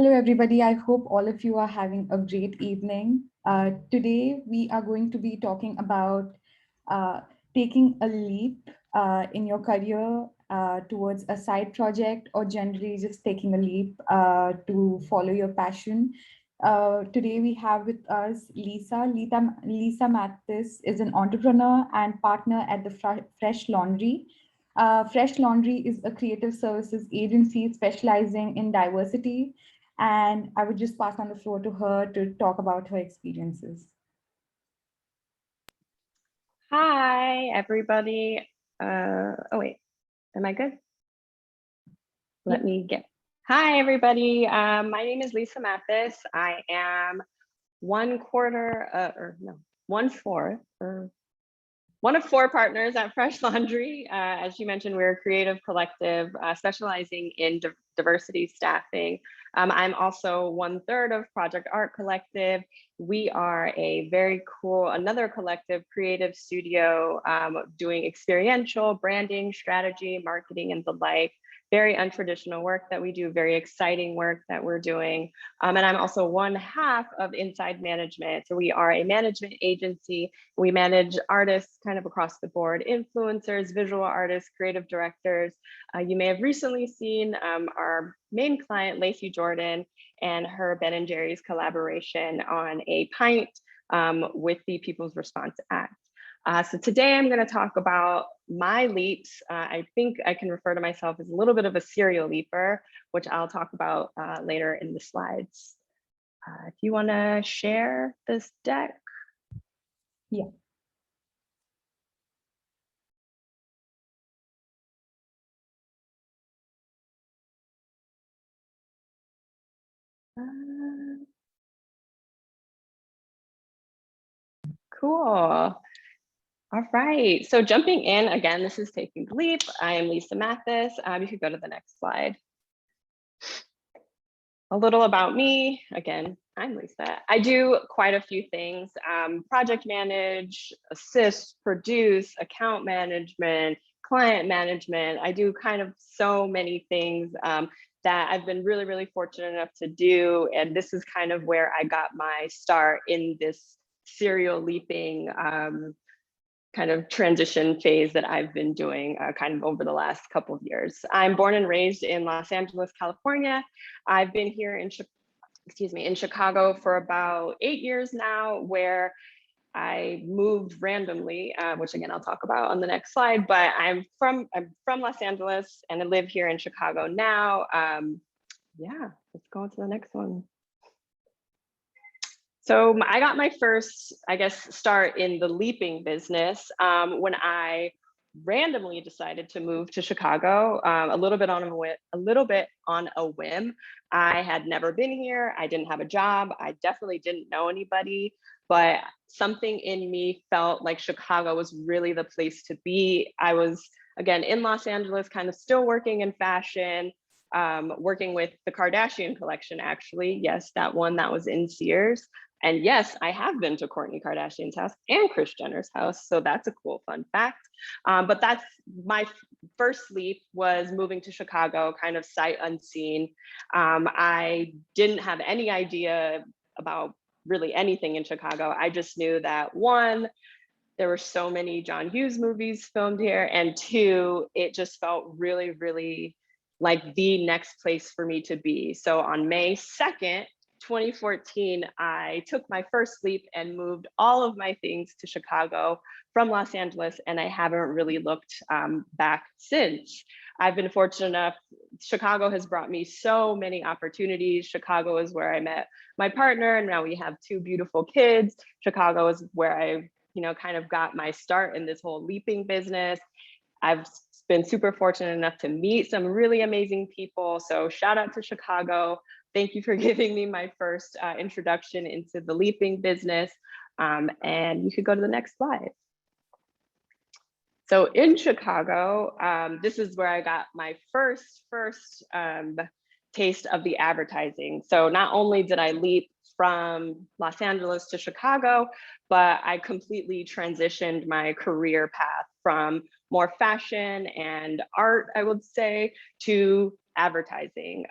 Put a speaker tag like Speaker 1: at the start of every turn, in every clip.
Speaker 1: Hello, everybody. I hope all of you are having a great evening. Today, we are going to be talking about uh, taking a leap in your career towards a side project or generally just taking a leap to follow your passion. Today, we have with us Lisa. Lisa Mathis is an entrepreneur and partner at the Fresh Laundry. Fresh Laundry is a creative services agency specializing in diversity, and I would just pass on the floor to her to talk about her experiences.
Speaker 2: Hi, everybody. Oh wait, am I good? Let me get. Hi, everybody. My name is Lisa Mathis. I am one of four partners at Fresh Laundry. As you mentioned, we're a creative collective specializing in diversity staffing. I'm also 1/3 of Project Art Collective. We are a very cool, another collective creative studio doing experiential branding, strategy, marketing, and the like. Very untraditional work that we do, very exciting work that we're doing. And I'm also one half of Inside Management. So we are a management agency. We manage artists kind of across the board, influencers, visual artists, creative directors. You may have recently seen our main client, Lacey Jordan, and her Ben & Jerry's collaboration on a pint with the People's Response Act. So today I'm going to talk about my leaps. I think I can refer to myself as a little bit of a serial leaper, which I'll talk about later in the slides. If you want to share this deck.
Speaker 1: Yeah.
Speaker 2: Cool. All right, so jumping in, again, this is Taking the Leap. I am Lisa Mathis. You could go to the next slide. A little about me. Again, I'm Lisa. I do quite a few things. Project manage, assist, produce, account management, client management. I do kind of so many things that I've been really, really fortunate enough to do. And this is kind of where I got my start in this serial leaping kind of transition phase that I've been doing kind of over the last couple of years. I'm born and raised in Los Angeles, California. I've been here in Chicago for about 8 years now, where I moved randomly, which again, I'll talk about on the next slide, but I'm from Los Angeles and I live here in Chicago now. Yeah, let's go on to the next one. So I got my first, I guess, start in the leaping business when I randomly decided to move to Chicago a little bit on a whim. I had never been here. I didn't have a job. I definitely didn't know anybody, but something in me felt like Chicago was really the place to be. I was, again, in Los Angeles, kind of still working in fashion, working with the Kardashian Kollection, actually. Yes, that one that was in Sears. And yes, I have been to Kourtney Kardashian's house and Kris Jenner's house. So that's a cool fun fact. But that's my first leap, was moving to Chicago, kind of sight unseen. I didn't have any idea about really anything in Chicago. I just knew that, one, there were so many John Hughes movies filmed here, and two, it just felt really, really like the next place for me to be. So on May 2nd, 2014, I took my first leap and moved all of my things to Chicago from Los Angeles, and I haven't really looked back since. I've been fortunate enough. Chicago has brought me so many opportunities. Chicago is where I met my partner, and now we have 2 beautiful kids. Chicago is where I, kind of got my start in this whole leaping business. I've been super fortunate enough to meet some really amazing people. So shout out to Chicago. Thank you for giving me my first introduction into the leaping business. And you could go to the next slide. So in Chicago, this is where I got my first taste of the advertising. So not only did I leap from Los Angeles to Chicago, but I completely transitioned my career path from more fashion and art, I would say, to advertising.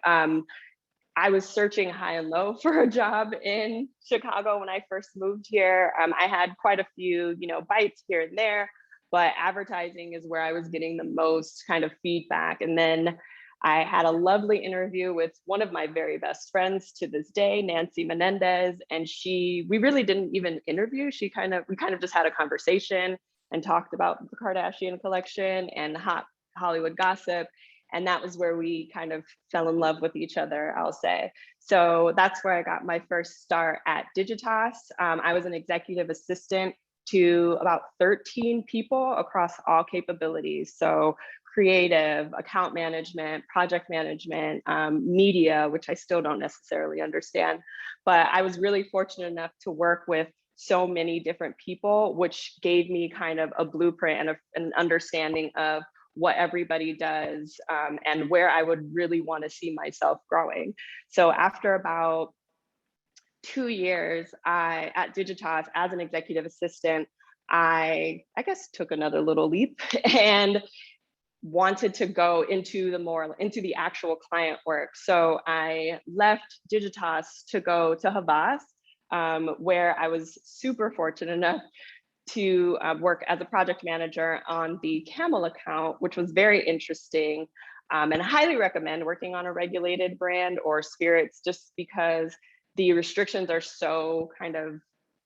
Speaker 2: I was searching high and low for a job in Chicago when I first moved here. I had quite a few, bites here and there, but advertising is where I was getting the most kind of feedback. And then I had a lovely interview with one of my very best friends to this day, Nancy Menendez, and we really didn't even interview. We kind of just had a conversation and talked about the Kardashian collection and hot Hollywood gossip. And that was where we kind of fell in love with each other, I'll say. So that's where I got my first start at Digitas. I was an executive assistant to about 13 people across all capabilities. So creative, account management, project management, media, which I still don't necessarily understand. But I was really fortunate enough to work with so many different people, which gave me kind of a blueprint and an understanding of what everybody does, and where I would really want to see myself growing. So after about 2 years at Digitas as an executive assistant, I guess took another little leap and wanted to go into the actual client work. So I left Digitas to go to Havas, where I was super fortunate enough to work as a project manager on the Camel account, which was very interesting. And I highly recommend working on a regulated brand or spirits, just because the restrictions are so kind of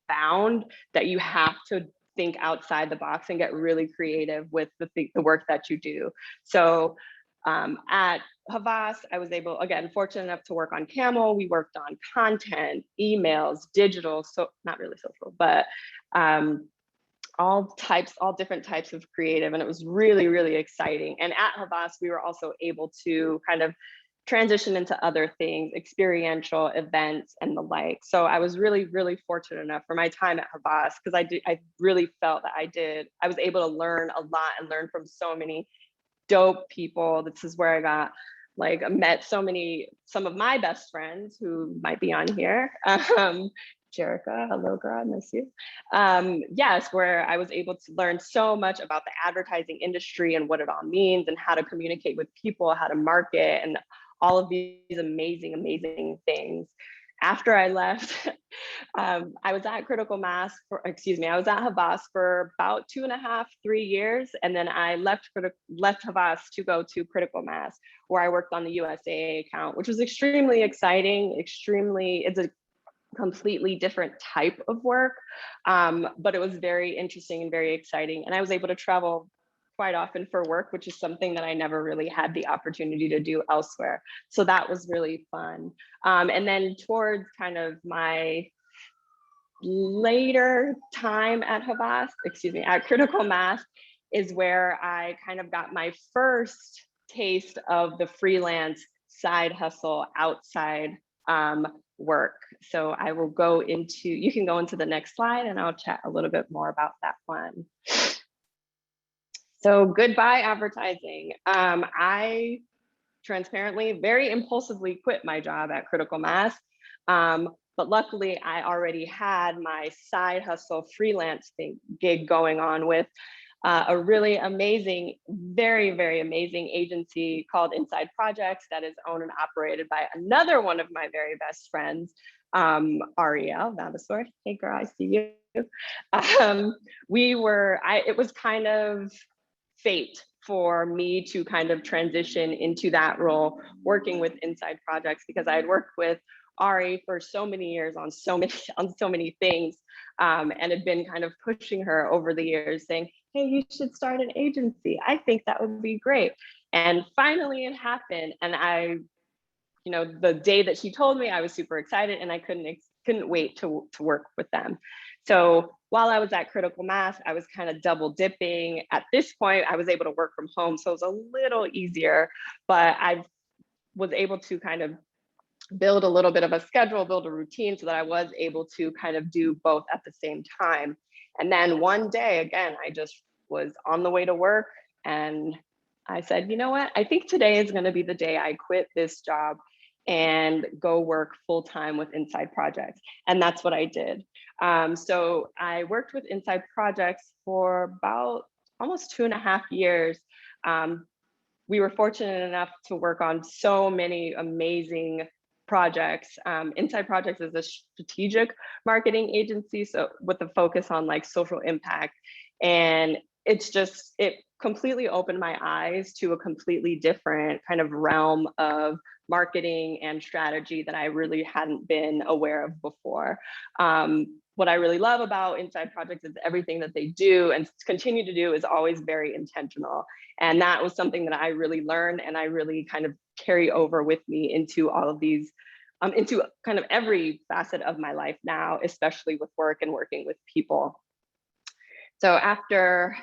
Speaker 2: bound that you have to think outside the box and get really creative with the work that you do. So at Havas, I was able, again, fortunate enough to work on Camel. We worked on content, emails, digital, so not really social, but all different types of creative. And it was really, really exciting. And at Havas, we were also able to kind of transition into other things, experiential events and the like. So I was really, really fortunate enough for my time at Havas, because I really felt that I was able to learn a lot and learn from so many dope people. This is where I met some of my best friends who might be on here. Jerica, hello girl, I miss you. Yes, where I was able to learn so much about the advertising industry and what it all means and how to communicate with people, how to market, and all of these amazing, amazing things. After I left, I was at I was at Havas for about 2.5, 3 years. And then I left Havas to go to Critical Mass, where I worked on the USAA account, which was extremely exciting. It's a completely different type of work, but it was very interesting and very exciting. And I was able to travel quite often for work, which is something that I never really had the opportunity to do elsewhere. So that was really fun. And then towards kind of my later time at at Critical Mass, is where I kind of got my first taste of the freelance side hustle outside work. So you can go into the next slide and I'll chat a little bit more about that one. So goodbye advertising. I transparently, very impulsively quit my job at Critical Mass. But luckily I already had my side hustle freelance gig going on with a really amazing, very, very amazing agency called Inside Projects that is owned and operated by another one of my very best friends, Ariel Vavasor. Hey girl, I see you. It was kind of fate for me to kind of transition into that role, working with Inside Projects, because I had worked with Ari for so many years on so many things, and had been kind of pushing her over the years, saying, hey, you should start an agency. I think that would be great. And finally it happened. And the day that she told me, I was super excited and I couldn't wait to work with them. So while I was at Critical Mass, I was kind of double dipping. At this point, I was able to work from home, so it was a little easier, but I was able to kind of build a little bit of a schedule, build a routine, so that I was able to kind of do both at the same time. And then one day, again, I just was on the way to work and I said, you know what? I think today is going to be the day I quit this job and go work full time with Inside Projects. And that's what I did. So I worked with Inside Projects for about almost 2.5 years. We were fortunate enough to work on so many amazing projects. Inside Projects is a strategic marketing agency, so with a focus on like social impact. And it completely opened my eyes to a completely different kind of realm of marketing and strategy that I really hadn't been aware of before. What I really love about Inside Projects is everything that they do and continue to do is always very intentional. And that was something that I really learned and I really kind of carry over with me into all of these, into kind of every facet of my life now, especially with work and working with people. So after,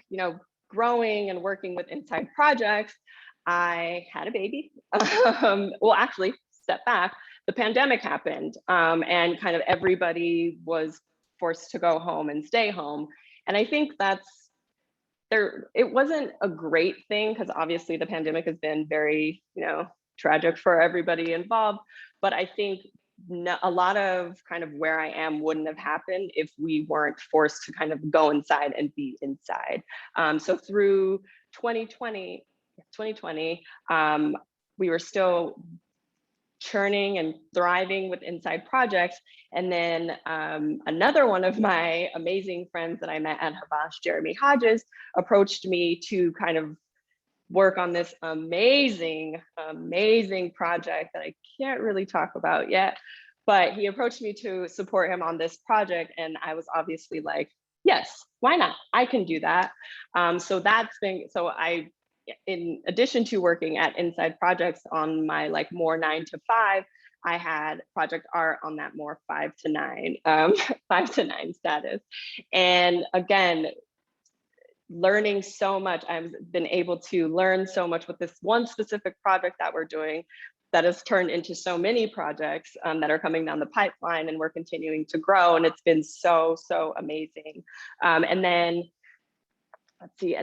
Speaker 2: growing and working with Inside Projects, I had a baby. Well, actually, step back, the pandemic happened, and kind of everybody was forced to go home and stay home. And I think it wasn't a great thing because obviously the pandemic has been very, tragic for everybody involved. But I think a lot of kind of where I am wouldn't have happened if we weren't forced to kind of go inside and be inside. So through 2020, we were still churning and thriving with Inside Projects. And then another one of my amazing friends that I met at Havash, Jeremy Hodges, approached me to kind of work on this amazing project that I can't really talk about yet, but he approached me to support him on this project. And I was obviously like, yes, why not? I can do that. In addition to working at Inside Projects on my like more 9 to 5, I had project art on that more 5 to 9, 5 to 9 status. And again, learning so much. I've been able to learn so much with this one specific project that we're doing that has turned into so many projects that are coming down the pipeline, and we're continuing to grow. And it's been so amazing. And then let's see,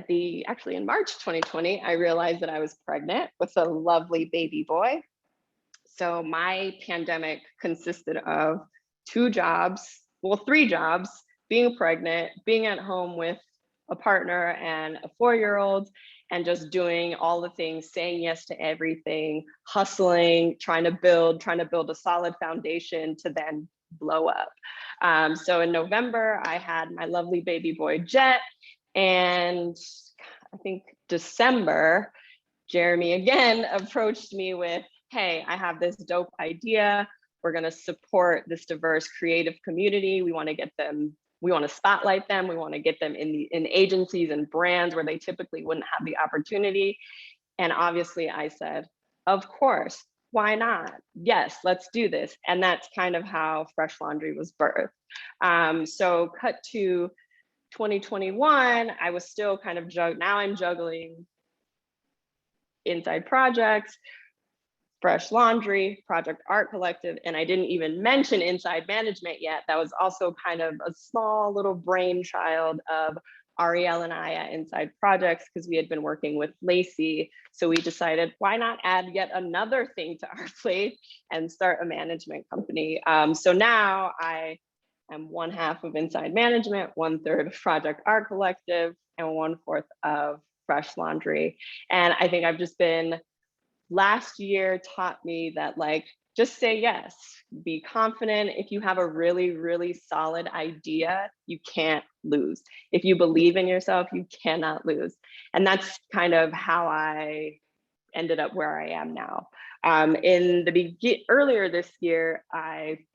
Speaker 2: actually in March 2020, I realized that I was pregnant with a lovely baby boy. So my pandemic consisted of 3 jobs, being pregnant, being at home with a partner and a 4-year-old, and just doing all the things, saying yes to everything, hustling, trying to build a solid foundation to then blow up. So in November, I had my lovely baby boy Jet, and I think December, Jeremy again approached me with, hey, I have this dope idea. We're going to support this diverse creative community. We want to spotlight them. We want to get them in agencies and brands where they typically wouldn't have the opportunity. And obviously I said, of course, why not? Yes, let's do this. And that's kind of how Fresh Laundry was birthed. So cut to 2021, I was still kind of now I'm juggling Inside Projects, Fresh Laundry, Project Art Collective, and I didn't even mention Inside Management yet. That was also kind of a small little brainchild of Ariel and I at Inside Projects, because we had been working with Lacey. So we decided, why not add yet another thing to our plate and start a management company? So now I am 1/2 of Inside Management, 1/3 of Project Art Collective, and 1/4 of Fresh Laundry. And I think I've just been, last year taught me that, like, just say yes, be confident. If you have a really solid idea, you can't lose. If you believe in yourself, you cannot lose. And that's kind of how I ended up where I am now. Earlier this year, I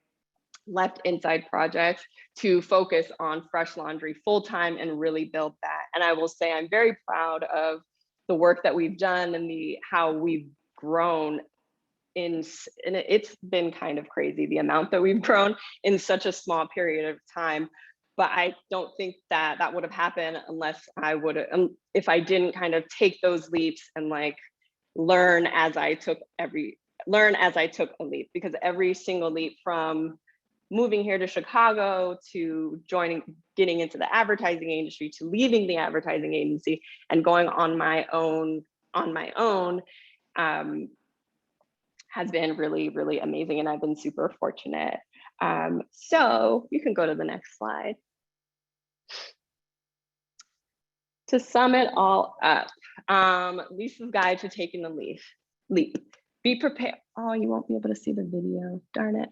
Speaker 2: left Inside Projects to focus on Fresh Laundry full-time and really build that. And I will say I'm very proud of the work that we've done and how we've grown and it's been kind of crazy, the amount that we've grown in such a small period of time. But I don't think that would have happened if I didn't kind of take those leaps and like learn as I took a leap, because every single leap, from moving here to Chicago to getting into the advertising industry, to leaving the advertising agency and going on my own, has been really amazing. And I've been super fortunate. So you can go to the next slide. To sum it all up, Lisa's Guide to Taking the Leap. Be prepared. Oh, you won't be able to see the video. Darn it.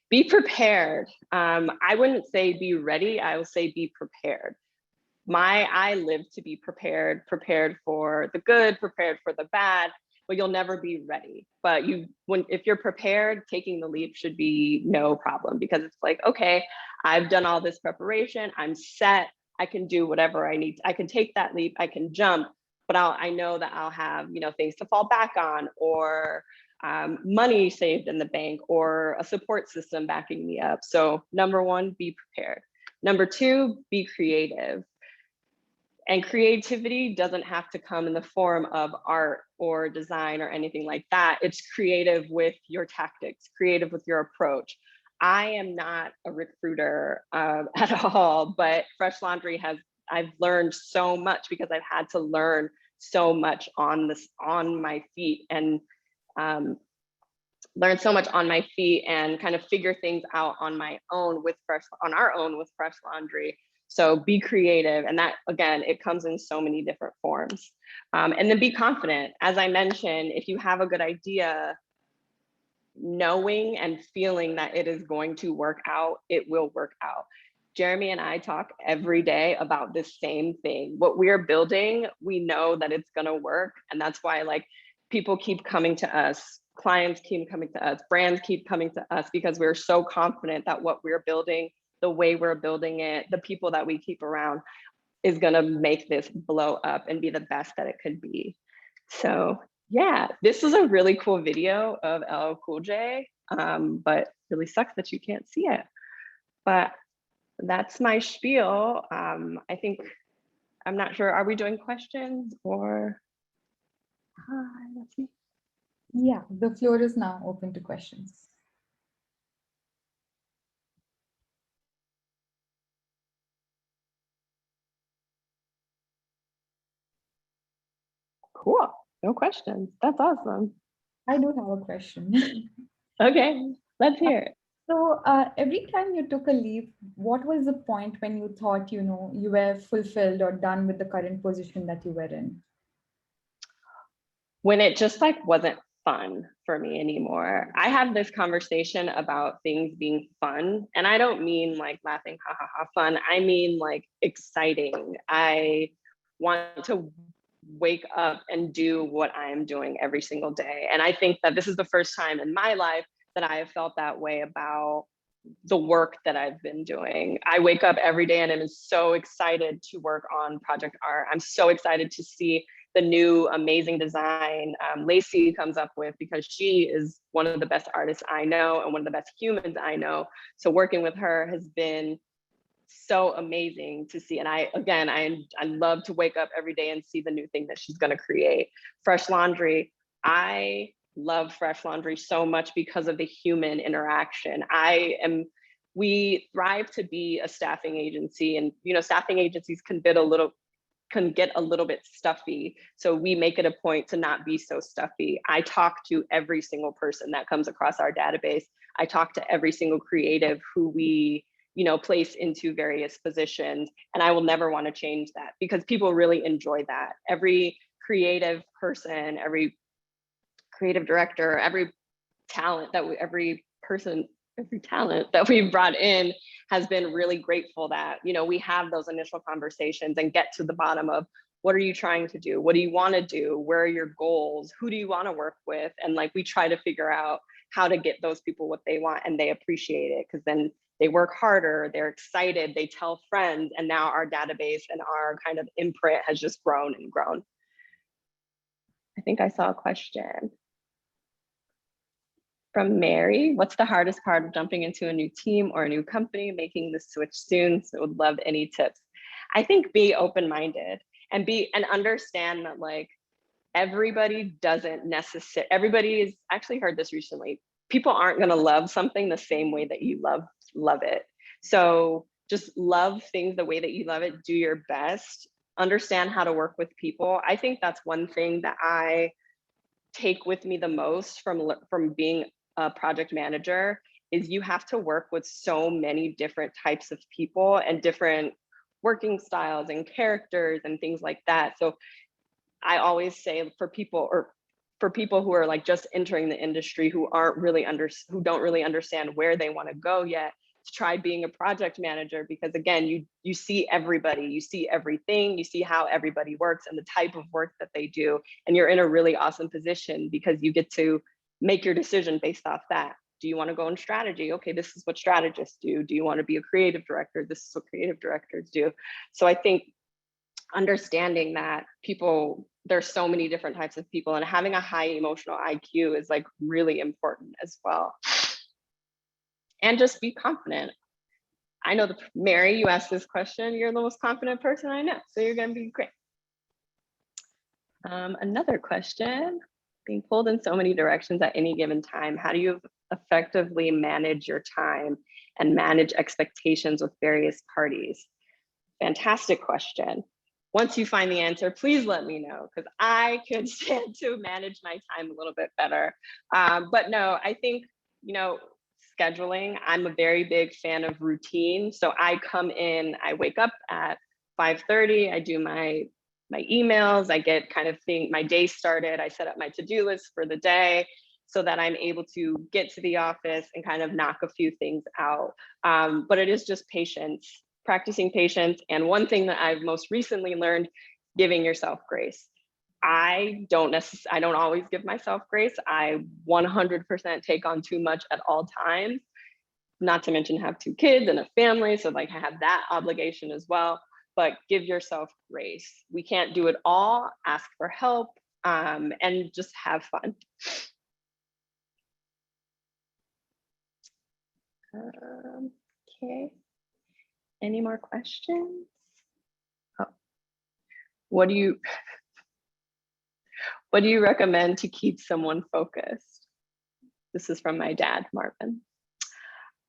Speaker 2: Be prepared. I wouldn't say be ready. I will say be prepared. I live to be prepared for the good, prepared for the bad, but you'll never be ready. But if you're prepared, taking the leap should be no problem, because it's like, okay, I've done all this preparation, I'm set, I can do whatever I need. I can take that leap, I can jump, but I know that I'll have, things to fall back on, or money saved in the bank, or a support system backing me up. So number one, be prepared. Number two, be creative. And creativity doesn't have to come in the form of art or design or anything like that. It's creative with your tactics, creative with your approach. I am not a recruiter at all, but Fresh Laundry I've learned so much, because I've had to learn so much on my feet, and learn so much on my feet, and kind of figure things out on our own with Fresh Laundry. So be creative. And that, again, it comes in so many different forms. And then be confident. As I mentioned, if you have a good idea, knowing and feeling that it is going to work out, it will work out. Jeremy and I talk every day about this same thing. What we're building, we know that it's going to work. And that's why, like, people keep coming to us, clients keep coming to us, brands keep coming to us, because we're so confident that what we're building, the way we're building it, the people that we keep around, is going to make this blow up and be the best that it could be. So yeah, this is a really cool video of LL Cool J, but really sucks that you can't see it. But that's my spiel. I think, I'm not sure, are we doing questions or? Let's see.
Speaker 1: Yeah, the floor is now open to questions.
Speaker 2: Cool. No questions. That's awesome.
Speaker 1: I do have a question.
Speaker 2: Okay, let's hear it.
Speaker 1: So every time you took a leave, what was the point when you thought, you were fulfilled or done with the current position that you were in?
Speaker 2: When it just like wasn't fun for me anymore. I have this conversation about things being fun, and I don't mean like laughing, ha ha ha, fun. I mean like exciting. I want to wake up and do what I am doing every single day. And I think that this is the first time in my life that I have felt that way about the work that I've been doing. I wake up every day and I'm so excited to work on project art. I'm so excited to see the new amazing design Lacey comes up with, because she is one of the best artists I know and one of the best humans I know. So working with her has been so amazing to see. And I love to wake up every day and see the new thing that she's going to create. Fresh Laundry, I love Fresh Laundry so much because of the human interaction. We thrive to be a staffing agency, and staffing agencies can get a little bit stuffy. So we make it a point to not be so stuffy. I talk to every single person that comes across our database. I talk to every single creative who we place into various positions. And I will never want to change that, because people really enjoy that. Every creative person, every creative director, every talent that we've brought in has been really grateful that, we have those initial conversations and get to the bottom of, what are you trying to do? What do you want to do? Where are your goals? Who do you want to work with? And like, we try to figure out how to get those people what they want, and they appreciate it, because then they work harder, they're excited, they tell friends, and now our database and our kind of imprint has just grown and grown. I think I saw a question from Mary. What's the hardest part of jumping into a new team or a new company, making the switch soon? So would love any tips. I think be open-minded and understand that like everybody is actually heard this recently. People aren't going to love something the same way that you love it. So just love things the way that you love it, do your best, understand how to work with people. I think that's one thing that I take with me the most from being a project manager, is you have to work with so many different types of people and different working styles and characters and things like that. So I always say for people, or for people who are like just entering the industry, who don't really understand where they want to go yet, to try being a project manager, because again, you see everybody, you see everything, you see how everybody works and the type of work that they do, and you're in a really awesome position because you get to make your decision based off that. Do you want to go in strategy? Okay, this is what strategists do. Do you want to be a creative director? This is what creative directors do. So I think understanding that there's so many different types of people, and having a high emotional IQ is like really important as well. And just be confident. I know Mary, you asked this question, you're the most confident person I know, so you're going to be great. Another question, being pulled in so many directions at any given time, how do you effectively manage your time and manage expectations with various parties? Fantastic question. Once you find the answer, please let me know, because I could stand to manage my time a little bit better. But no, I think, scheduling, I'm a very big fan of routine. So I come in, I wake up at 5:30, I do my emails, I get kind of my day started, I set up my to-do list for the day so that I'm able to get to the office and kind of knock a few things out. But it is just patience, practicing patience. And one thing that I've most recently learned, giving yourself grace. I don't always give myself grace. I 100% take on too much at all times, not to mention have 2 kids and a family. So like I have that obligation as well, but give yourself grace. We can't do it all, ask for help, and just have fun. Okay, any more questions? Oh. What do you recommend to keep someone focused? This is from my dad, Marvin.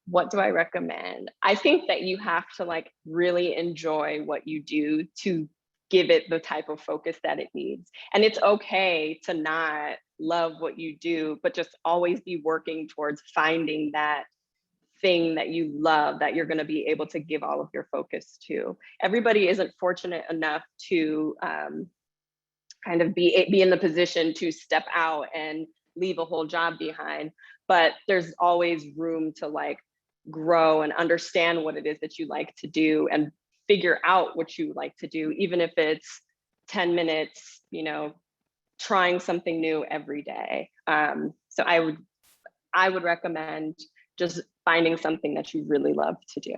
Speaker 2: What do I recommend? I think that you have to like really enjoy what you do to give it the type of focus that it needs. And it's okay to not love what you do, but just always be working towards finding that thing that you love, that you're going to be able to give all of your focus to. Everybody isn't fortunate enough to kind of be in the position to step out and leave a whole job behind, but there's always room to like grow and understand what it is that you like to do and figure out what you like to do, even if it's 10 minutes, trying something new every day. So I would recommend just finding something that you really love to do.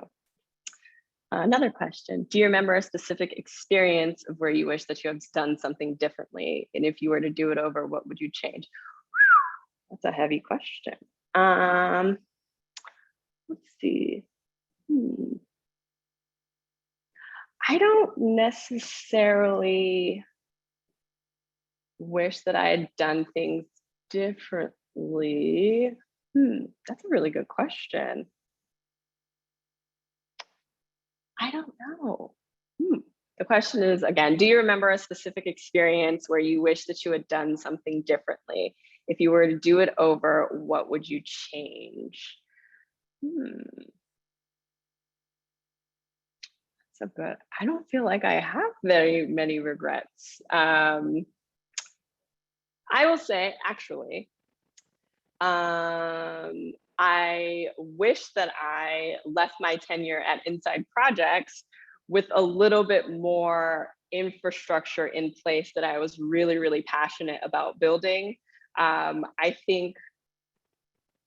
Speaker 2: Another question, do you remember a specific experience of where you wish that you had done something differently? And if you were to do it over, what would you change? That's a heavy question. Let's see. I don't necessarily wish that I had done things differently. That's a really good question. I don't know. The question is, again, do you remember a specific experience where you wish that you had done something differently? If you were to do it over, what would you change? So good. I don't feel like I have very many regrets. I will say, actually, I wish that I left my tenure at Inside Projects with a little bit more infrastructure in place that I was really, really passionate about building. I think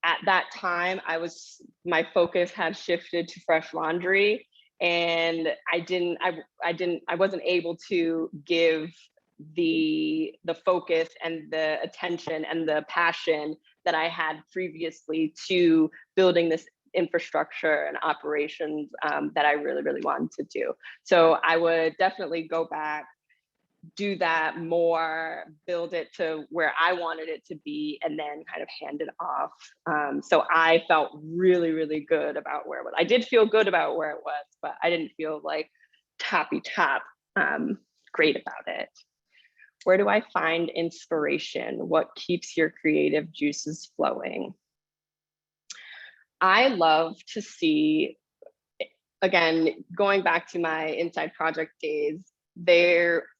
Speaker 2: at that time, my focus had shifted to fresh laundry, and I wasn't able to give the focus and the attention and the passion that I had previously to building this infrastructure and operations that I really, really wanted to do. So I would definitely go back, do that more, build it to where I wanted it to be, and then kind of hand it off. So I felt really, really good about where it was. I did feel good about where it was, but I didn't feel like toppy top great about it. Where do I find inspiration? What keeps your creative juices flowing? I love to see, again, going back to my Inside Project days,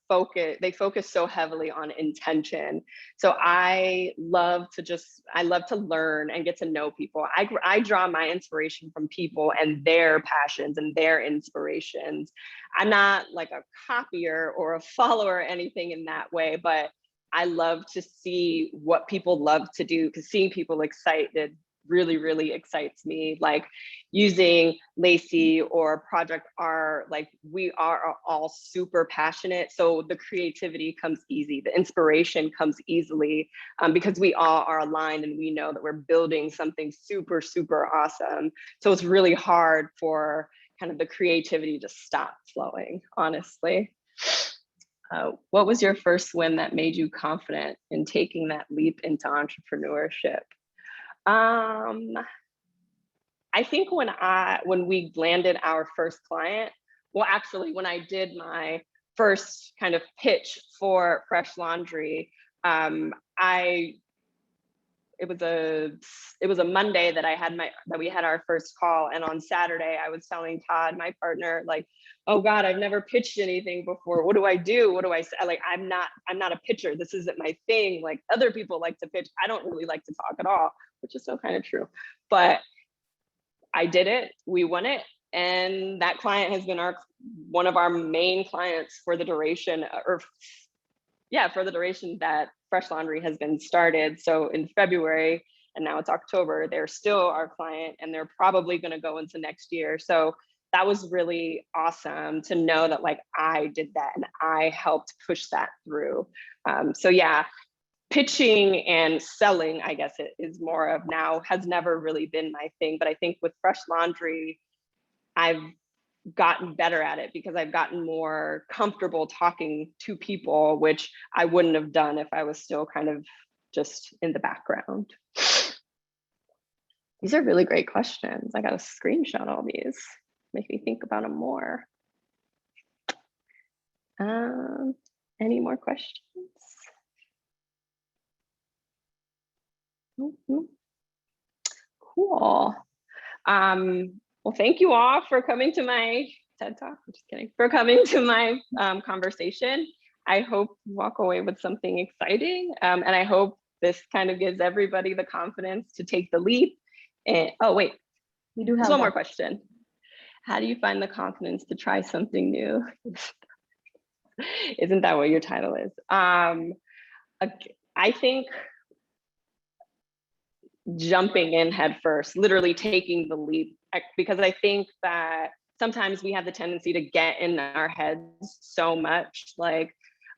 Speaker 2: focus so heavily on intention. So I love to learn and get to know people. I draw my inspiration from people and their passions and their inspirations. I'm not like a copier or a follower or anything in that way, but I love to see what people love to do, because seeing people excited really, really excites me. Like using Lacey or Project R, like we are all super passionate. So the creativity comes easy, the inspiration comes easily, because we all are aligned and we know that we're building something super, super awesome. So it's really hard for kind of the creativity to stop flowing, honestly. What was your first win that made you confident in taking that leap into entrepreneurship? I think when we landed our first client, well, actually, when I did my first kind of pitch for Fresh Laundry, I it was a Monday that we had our first call, and on Saturday I was telling Todd, my partner, like, oh God, I've never pitched anything before. What do I do? What do I say? Like, I'm not a pitcher. This isn't my thing. Like, other people like to pitch. I don't really like to talk at all, which is still kind of true. But I did it. We won it. And that client has been one of our main clients for the duration, for the duration that Fresh Laundry has been started. So in February, and now it's October, they're still our client, and they're probably going to go into next year. So that was really awesome to know that, like, I did that and I helped push that through. So yeah, pitching and selling, I guess it is more of now, has never really been my thing. But I think with Fresh Laundry, I've gotten better at it because I've gotten more comfortable talking to people, which I wouldn't have done if I was still kind of just in the background. These are really great questions. I got to screenshot all these, make me think about them more. Any more questions? Cool. Well, thank you all for coming to my TED Talk. I'm just kidding. For coming to my conversation. I hope you walk away with something exciting. And I hope this kind of gives everybody the confidence to take the leap. And oh, wait,
Speaker 1: We do have
Speaker 2: there's one more question. How do you find the confidence to try something new? Isn't that what your title is? I think jumping in head first, literally taking the leap, because I think that sometimes we have the tendency to get in our heads so much, like,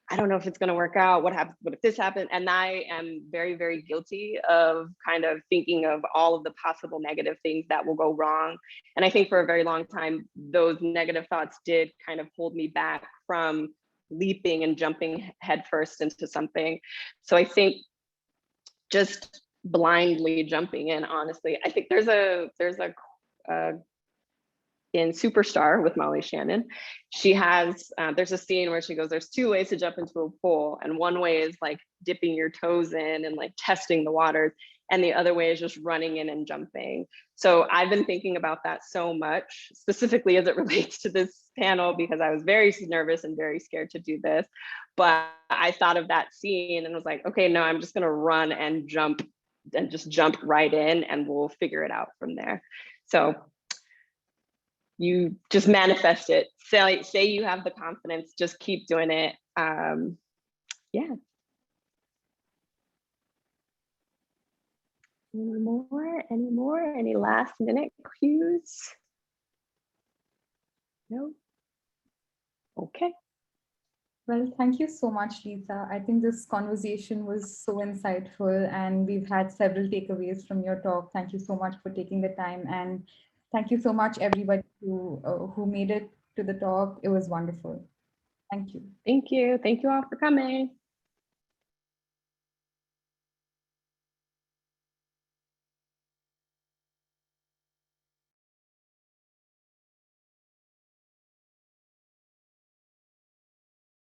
Speaker 2: I don't know if it's going to work out. What happens? What if this happens? And I am very, very guilty of kind of thinking of all of the possible negative things that will go wrong. And I think for a very long time, those negative thoughts did kind of hold me back from leaping and jumping headfirst into something. So I think just blindly jumping in, honestly. I think there's a in Superstar with Molly Shannon, she has, there's a scene where she goes, there's two ways to jump into a pool. And one way is like dipping your toes in and like testing the waters. And the other way is just running in and jumping. So I've been thinking about that so much, specifically as it relates to this panel, because I was very nervous and very scared to do this. But I thought of that scene and was like, okay, no, I'm just gonna run and jump and just jump right in, and we'll figure it out from there. So you just manifest it. Say you have the confidence, just keep doing it. Yeah. Any more? Any last minute cues? No? Okay.
Speaker 1: Well, thank you so much, Lisa. I think this conversation was so insightful, and we've had several takeaways from your talk. Thank you so much for taking the time, and thank you so much, everybody who made it to the talk. It was wonderful. Thank you.
Speaker 2: Thank you. Thank you all for coming.